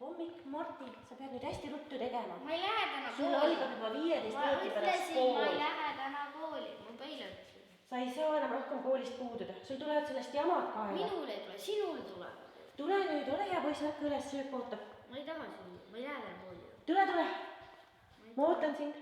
Hommik, Marti, sa pead nüüd hästi ruttu tegema. Ma ei lähe täna Sul kooli. algab juba 15 minuti pärast Ma ei kool. lähe täna kooli. Ma peile ütlesin. Sa ei saa enam rohkem koolist puududa. Sul tulevad sellest jamad kaela. Minul ei tule, sinul tuleb. Tule nüüd, ole hea poiss, hakka üles, söök ootab. Ma ei taha sinna, ma ei lähe täna kooli. Tule. Ma ootan sind.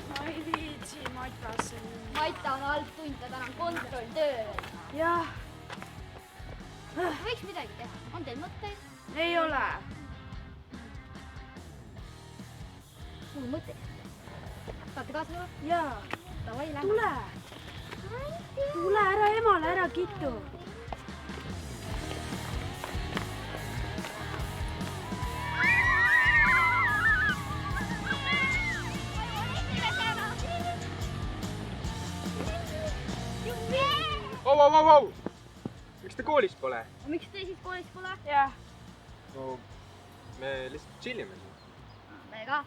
Ma ei viitsi Matasse minna. Maita on halb tund, ta täna on kontrolltöö. Jah, Võiks midagi teha, on teil mõtteid? ei ole. Mul on mõtteid. Tahate kaasa tulla? Jaa, Davai, lähme. tule. Tule ära emale, ära kitu. Au! Miks te koolis pole? Miks te siis koolis pole? Jah, No, me lihtsalt chillime siin. Me ka.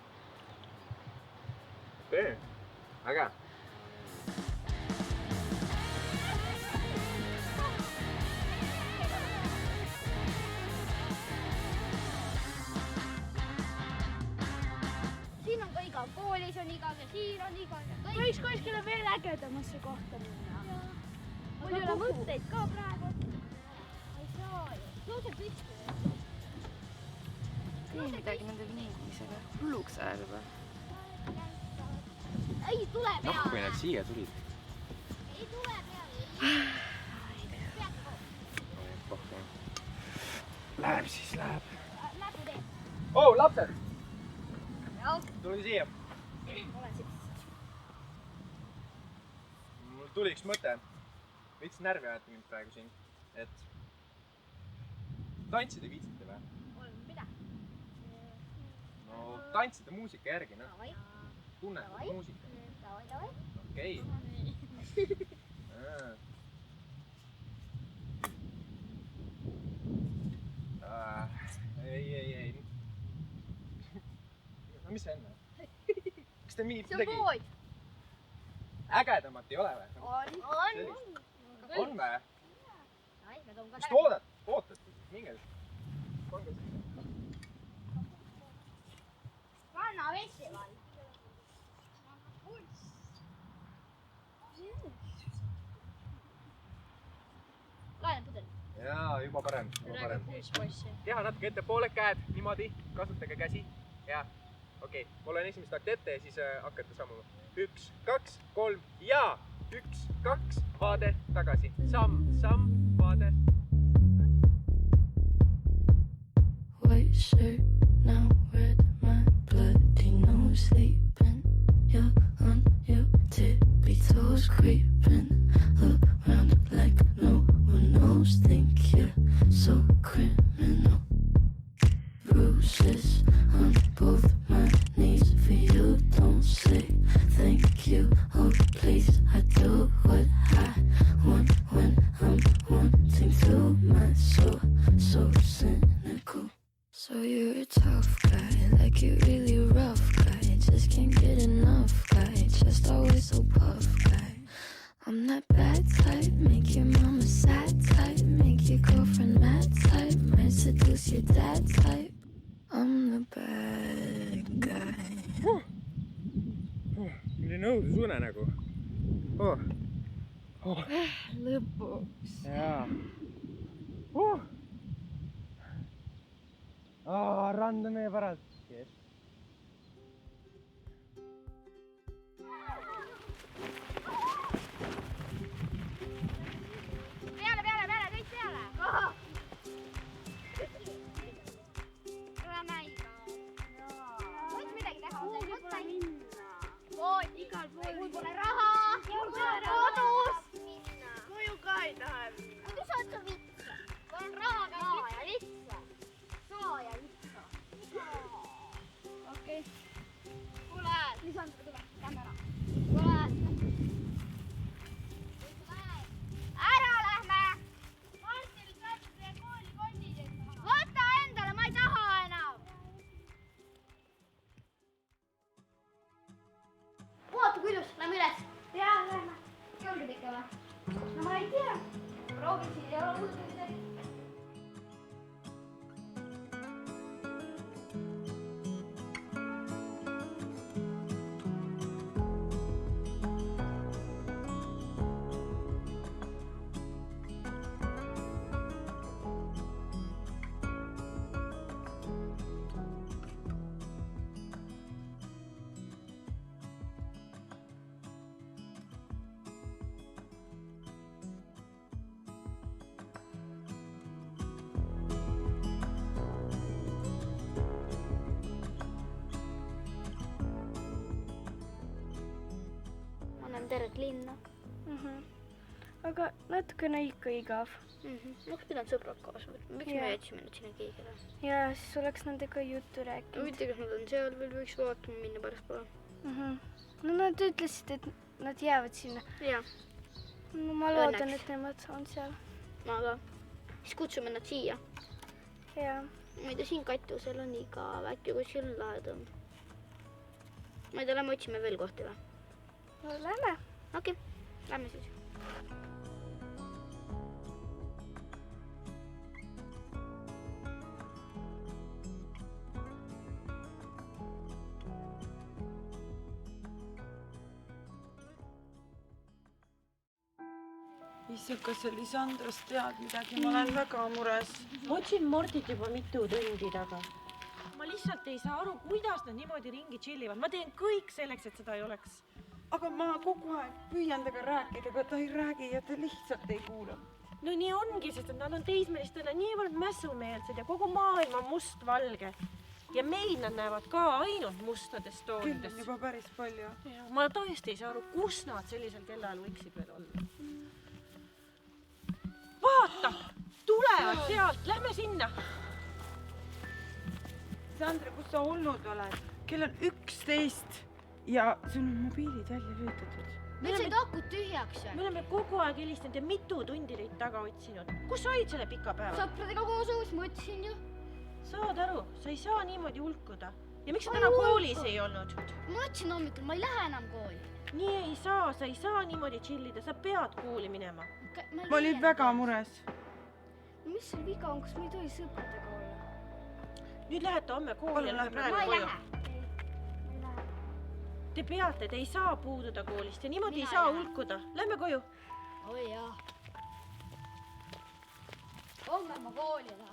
Okei, äge. Siin on ka igav, koolis on igav ja siin on igav ja kõik. võiks kuskile veel ägedamasse kohta minna. Mul ei ole mõtteid ka praegu. Ma ei saa ju. Tõuse püsti. Tee midagi nende vingumisega. Hulluks ajal juba. Ei tule peale. Noh, kui nad siia tulid. Ei tule peale. Läheb siis, läheb. Näpu teeb. Oh, lapsed! Jah, Tulge siia. olen siis. Mul tuli üks mõte. Veits närvi ajate mind praegu siin. Et tantsida viitsite või? On mida? No, tantsida muusika järgi, noh. Davai. Tunnetad muusika. Davai. Okei. Ei. No mis see enne? Kas te See on midagi pood. ägedamat ei ole või? On. On või? Davai, me toome ka Mis te ootate? Minge. Pange siia. Kanna festival. Laene pudel. Jaa, juba parem. Teha natuke ettepoole käed, niimoodi, kasutage käsi. Ja, okei. Ma olen esimest tahti ette ja siis hakkate sammuma. 1, 2, 3 ja 1, 2, vaade tagasi. Samm, vaade. White shirt, now red, my bloody nose sleeping. You're on your tippy toes, creeping around like no one knows. Think you're so criminal. Bruises on both my knees for you. Don't say thank you. Oh, please, I do what I want when I'm wanting to. My soul, so cynical. So you're a tough guy, like you're really rough guy. Just can't get enough guy, just always so puff guy. I'm that bad type, make your mama sad type, make your girlfriend mad type, might seduce your dad type. I'm the bad guy. Milline õudusune nagu. lõpuks. Jaa. Rand on meie päralt. Peale, kõik peale. Tule näida. Võiks midagi teha. Kuhugi pole minna. Pood, Igal pool. mul pole raha. Mul pole raha. Kodus. Ma ju ka ei taha minna. Muidu sa oled vitsa. Mul on raha ka ja litsa. Saa ja litsa. Okei. Kuule, lisandada tule. Lähme ära. Kuule. Ära lähme. Martin, sa oled teie kooli kondid. Võta endale, ma ei taha enam. Lähme üles. Jaa, lähme. Julged ikka või? No ma ei tea. Proovin siin, ei ole hullu midagi. Tervet linna. Aga natukene ikka igav. Oleks pidanud sõbrad kaasa võtma. Miks me jätsime nüüd sinna keegile? Ja siis oleks nendega juttu rääkinud. Mitte, kas nad on seal veel, võiks vaatama minna pärast poole. No nad ütlesid, et nad jäävad sinna. Jaa. No ma loodan, et nemad on seal. Ma ka. Siis kutsume nad siia. Jaa. Ma ei tea, siin katusel on igav. Äkki kuskil lahedam. Ma ei tea, lähme otsime veel kohti või? No lähme. Okei, lähme siis. Issa, kas sa Lisandrast tead midagi? Ma olen väga mures. Ma otsin Mordit juba mitu tundi taga. Ma lihtsalt ei saa aru, kuidas nad niimoodi ringi chillivad. Ma teen kõik selleks, et seda ei oleks. Aga ma kogu aeg püüan temaga rääkida, aga ta ei räägi ja ta lihtsalt ei kuula. No nii ongi, sest et nad on teismelistena niivõrd mässumeelsed ja kogu maailm on must-valge. Ja meid nad näevad ka ainult mustades Küll toonides. on juba päris palju. Ma tõesti ei saa aru, kus nad sellisel kellaajal võiksid veel olla. Vaata! Tulevad sealt! Lähme sinna! Sandra, kus sa olnud oled? Kell on 11 ja sul on mobiilid välja lülitatud. Nüüd said akud tühjaks. Me oleme kogu aeg helistanud ja mitu tundi neid taga otsinud. Kus sa olid selle pika päeva? Sõpradega koos uus mõtlesin ju. Saad aru, sa ei saa niimoodi hulkuda. Ja miks sa täna koolis ei olnud? Ma mõtlesin hommikul, ma ei lähe enam kooli. Nii ei saa, sa ei saa niimoodi chillida, sa pead kooli minema. Ma olin väga mures. Mis sul viga on, kas me ei tohi sõpradega olla? Nüüd lähete homme kooli ja lähme Ma praegu ei koju. lähe. Te peate, te ei saa puududa koolist ja niimoodi Mina ei saa ei lähe. hulkuda. Lähme koju. Oi jaa. Homme ma kooli lähen.